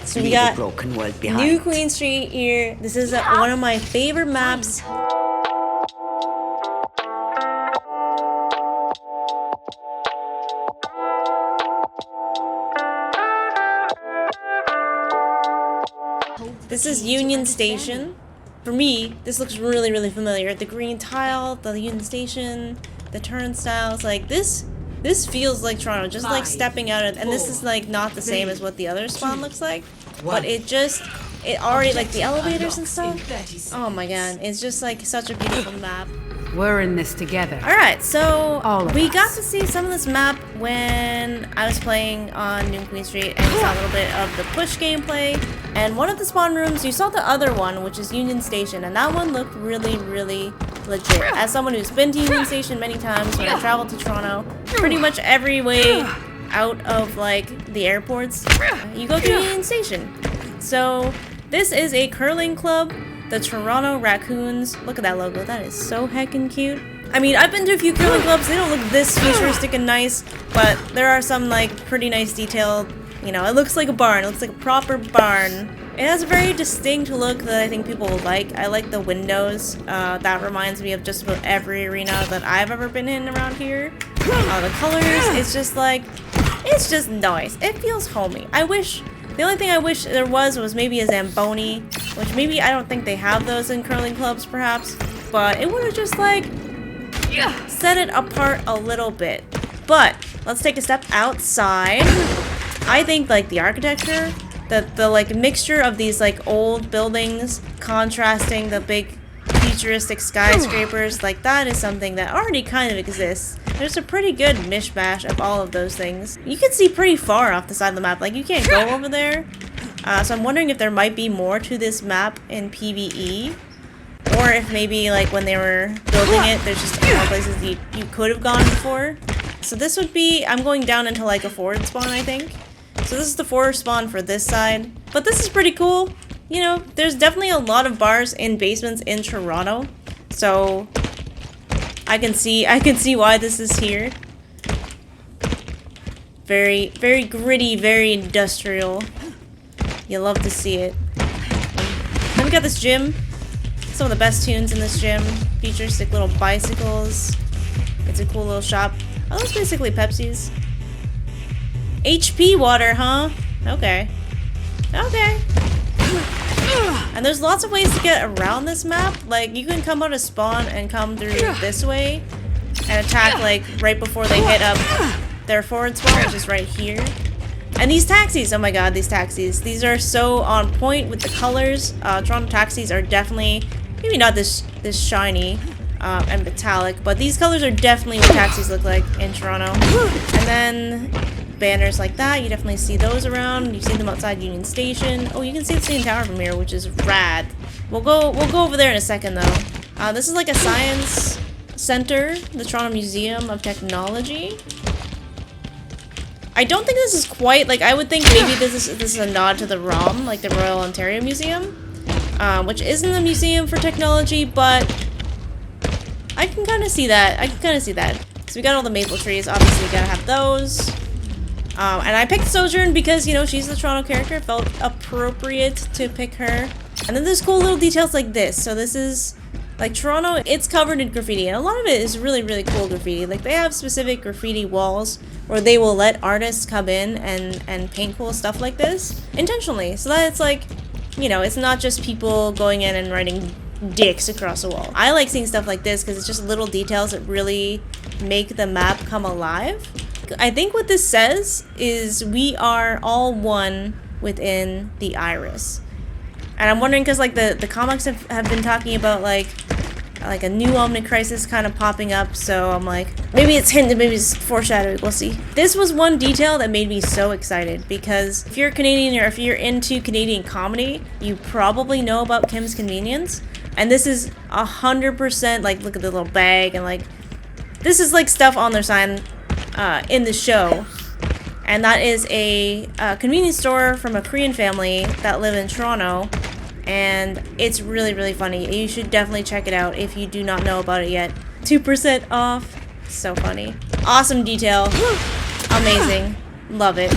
So we got New Queen Street here. This is one of my favorite maps. This is Union Station. For me, this looks really, really familiar. The green tile, the Union Station, the turnstiles, like this feels like Toronto, just like stepping out of, and this is like not the same as what the other spawn looks like, but it already, like the elevators and stuff. Oh my god, it's just like such a beautiful map. We're in this together. Alright, so we got to see some of this map when I was playing on New Queen Street and saw a little bit of the push gameplay. And one of the spawn rooms, you saw the other one, which is Union Station, and that one looked really, really legit. As someone who's been to Union Station many times when I traveled to Toronto, pretty much every way out of like the airports, you go to Union Station. So this is a curling club. The Toronto Raccoons. Look at that logo. That is so heckin' cute. I mean, I've been to a few curling clubs. They don't look this futuristic and nice, but there are some like pretty nice detailed. You know, it looks like a barn. It looks like a proper barn. It has a very distinct look that I think people will like. I like the windows. That reminds me of just about every arena that I've ever been in around here. The colors. It's just like, it's just nice. It feels homey. The only thing I wish there was maybe a Zamboni, which maybe I don't think they have those in curling clubs perhaps, but it would have just like set it apart a little bit. But let's take a step outside. I think like the architecture, the like mixture of these like old buildings contrasting the big futuristic skyscrapers, like that is something that already kind of exists. There's a pretty good mishmash of all of those things. You can see pretty far off the side of the map, like you can't go over there. So I'm wondering if there might be more to this map in PvE, or if maybe like when they were building it, there's just more places you could have gone before. So this would be, I'm going down into like a forward spawn, I think. So this is the forward spawn for this side, but this is pretty cool. You know, there's definitely a lot of bars in basements in Toronto, so I can see why this is here. Very, very gritty, very industrial. You love to see it. Then we got this gym. Some of the best tunes in this gym. Futuristic little bicycles. It's a cool little shop. Oh, it's basically Pepsi's. HP water, huh? Okay. Okay. And there's lots of ways to get around this map. Like, you can come out of spawn and come through this way and attack, like, right before they hit up their forward spawn, which is right here. And these taxis, oh my god, these taxis. These are so on point with the colors. Toronto taxis are definitely, maybe not this shiny and metallic, but these colors are definitely what taxis look like in Toronto. And then banners like that, you definitely see those around. You see them outside Union Station. Oh, you can see the CN Tower from here, which is rad. We'll go over there in a second though. This is like a science center, the Toronto Museum of Technology. I don't think this is quite like, I would think maybe this is a nod to the ROM, like the Royal Ontario Museum, which isn't a museum for technology, but I can kind of see that. So we got all the maple trees. Obviously, gotta have those. And I picked Sojourn because, you know, she's the Toronto character. It felt appropriate to pick her. And then there's cool little details like this. So this is, like, Toronto, it's covered in graffiti. And a lot of it is really, really cool graffiti. Like, they have specific graffiti walls where they will let artists come in and paint cool stuff like this intentionally. So that it's like, you know, it's not just people going in and writing dicks across the wall. I like seeing stuff like this because it's just little details that really make the map come alive. I think what this says is we are all one within the iris. And I'm wondering because like the comics have been talking about like a new Omnicrisis kind of popping up, so I'm like, maybe it's hinted, maybe it's foreshadowing, we'll see. This was one detail that made me so excited because if you're Canadian or if you're into Canadian comedy, you probably know about Kim's Convenience. And this is 100% like, look at the little bag and like, this is like stuff on their sign in the show. And that is a convenience store from a Korean family that live in Toronto. And it's really, really funny. You should definitely check it out if you do not know about it yet. 2% off. So funny. Awesome detail. Amazing. Love it.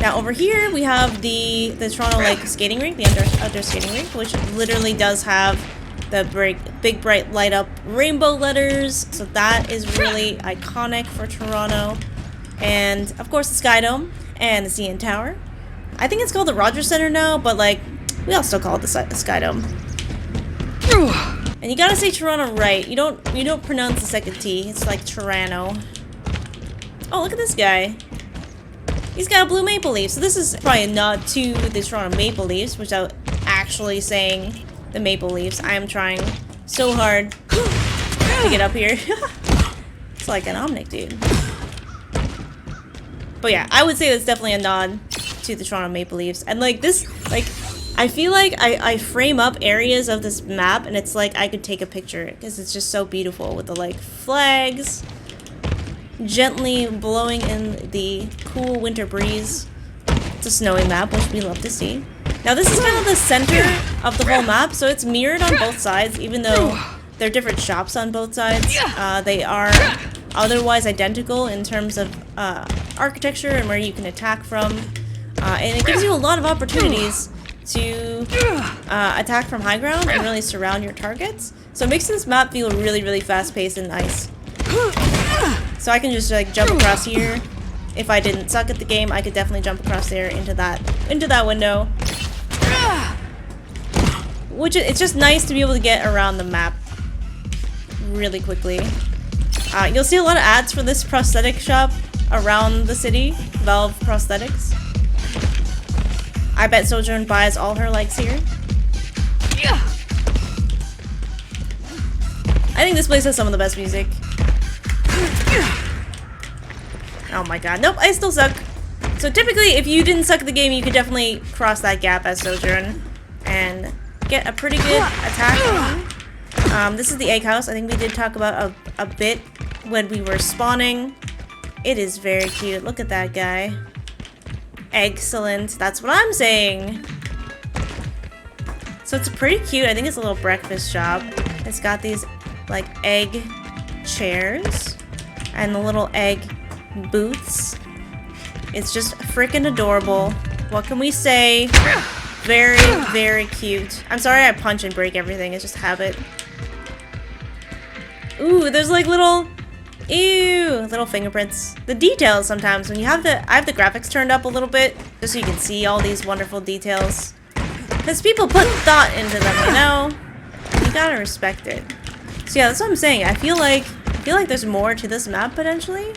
Now over here we have the Toronto like skating rink, the outdoor skating rink, which literally does have the big bright light up rainbow letters. So that is really iconic for Toronto. And of course the Sky Dome and the CN Tower. I think it's called the Rogers Center now, but like we all still call it the Sky Dome. And you gotta say Toronto right. You don't pronounce the second T. It's like Toronto. Oh, look at this guy. He's got a blue maple leaf. So this is probably a nod to the Toronto Maple Leafs without actually saying the Maple Leafs. I am trying so hard to get up here. It's like an Omnic, dude. But yeah, I would say that's definitely a nod to the Toronto Maple Leafs. And like this, like, I feel like I frame up areas of this map and it's like I could take a picture because it's just so beautiful with the like flags gently blowing in the cool winter breeze. It's a snowy map, which we love to see. Now this is kind of the center of the whole map, so it's mirrored on both sides, even though there are different shops on both sides. They are otherwise identical in terms of architecture and where you can attack from. And it gives you a lot of opportunities to attack from high ground and really surround your targets. So it makes this map feel really, really fast-paced and nice. So I can just like jump across here. If I didn't suck at the game, I could definitely jump across there into that window. Which it's just nice to be able to get around the map really quickly. You'll see a lot of ads for this prosthetic shop around the city, Valve Prosthetics. I bet Sojourn buys all her likes here. I think this place has some of the best music. Oh my god. Nope, I still suck. So typically, if you didn't suck at the game, you could definitely cross that gap as Sojourn and get a pretty good attack on. This is the egg house. I think we did talk about a bit when we were spawning. It is very cute. Look at that guy. Excellent. That's what I'm saying. So it's pretty cute. I think it's a little breakfast shop. It's got these like egg chairs and the little egg booths. It's just freaking adorable. What can we say? Very, very cute. I'm sorry I punch and break everything. It's just habit. Ooh, there's like little fingerprints. The details sometimes when you have I have the graphics turned up a little bit just so you can see all these wonderful details. Because people put thought into them, you know? You gotta respect it. So yeah, that's what I'm saying. I feel like there's more to this map potentially.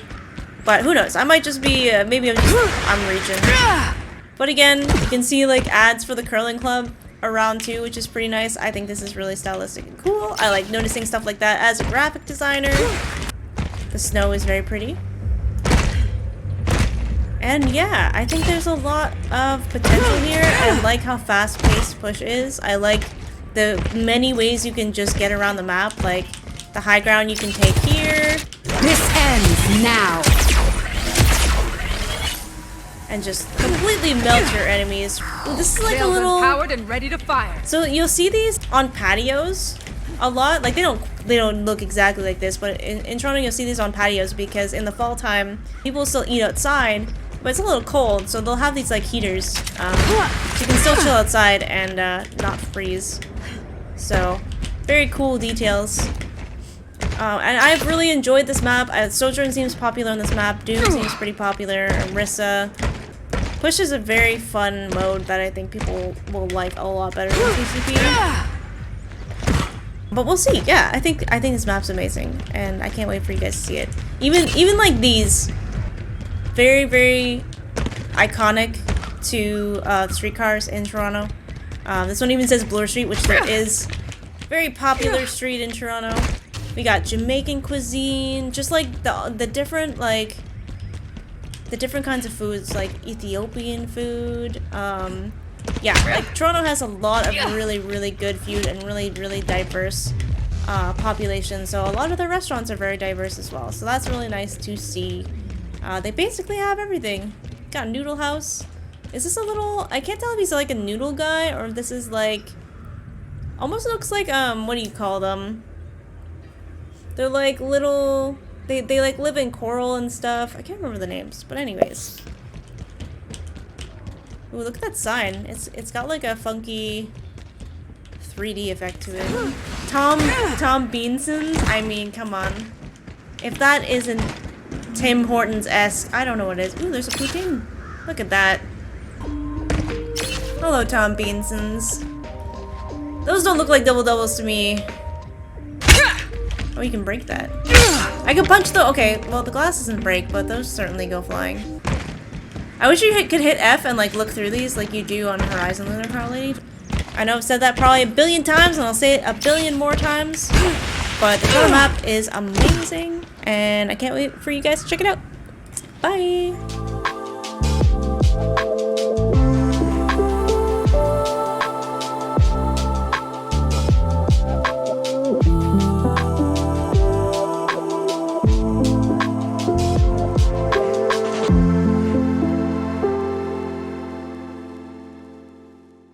But who knows? I might just be, maybe I'm reaching. But again, you can see like ads for the curling club around too, which is pretty nice. I think this is really stylistic and cool. I like noticing stuff like that as a graphic designer. The snow is very pretty. And yeah, I think there's a lot of potential here. I like how fast-paced Push is. I like the many ways you can just get around the map. Like the high ground you can take here. This ends now. And just completely melt your enemies. Ooh, this is like a little powered and ready to fire. So you'll see these on patios a lot. Like they don't look exactly like this, but in Toronto you'll see these on patios because in the fall time people still eat outside, but it's a little cold, so they'll have these like heaters, so you can still chill outside and not freeze. So very cool details. And I've really enjoyed this map. Sojourn seems popular on this map. Doom seems pretty popular. Arissa. Push is a very fun mode that I think people will like a lot better than TCP. But we'll see. Yeah, I think this map's amazing, and I can't wait for you guys to see it. Even like these, very, very iconic to streetcars in Toronto. This one even says Bloor Street, which there is. Very popular street in Toronto. We got Jamaican cuisine, just like the different like the different kinds of foods, like Ethiopian food. Yeah, like Toronto has a lot of really, really good food and really, really diverse population. So a lot of the restaurants are very diverse as well. So that's really nice to see. They basically have everything. Got Noodle House. Is this a little? I can't tell if he's like a noodle guy or if this is like. Almost looks like what do you call them? They're like little. They like live in coral and stuff. I can't remember the names, but anyways. Ooh, look at that sign. It's got like a funky 3D effect to it. Tom Beansons? I mean, come on. If that isn't Tim Hortons-esque, I don't know what it is. Ooh, there's a poutine. Look at that. Hello, Tom Beansons. Those don't look like double-doubles to me. Oh, you can break that. I can punch the- okay, well, the glass doesn't break, but those certainly go flying. I wish you could hit F and, like, look through these like you do on Horizon Lunar Power Lady. I know I've said that probably a billion times, and I'll say it a billion more times. But the total map is amazing, and I can't wait for you guys to check it out. Bye!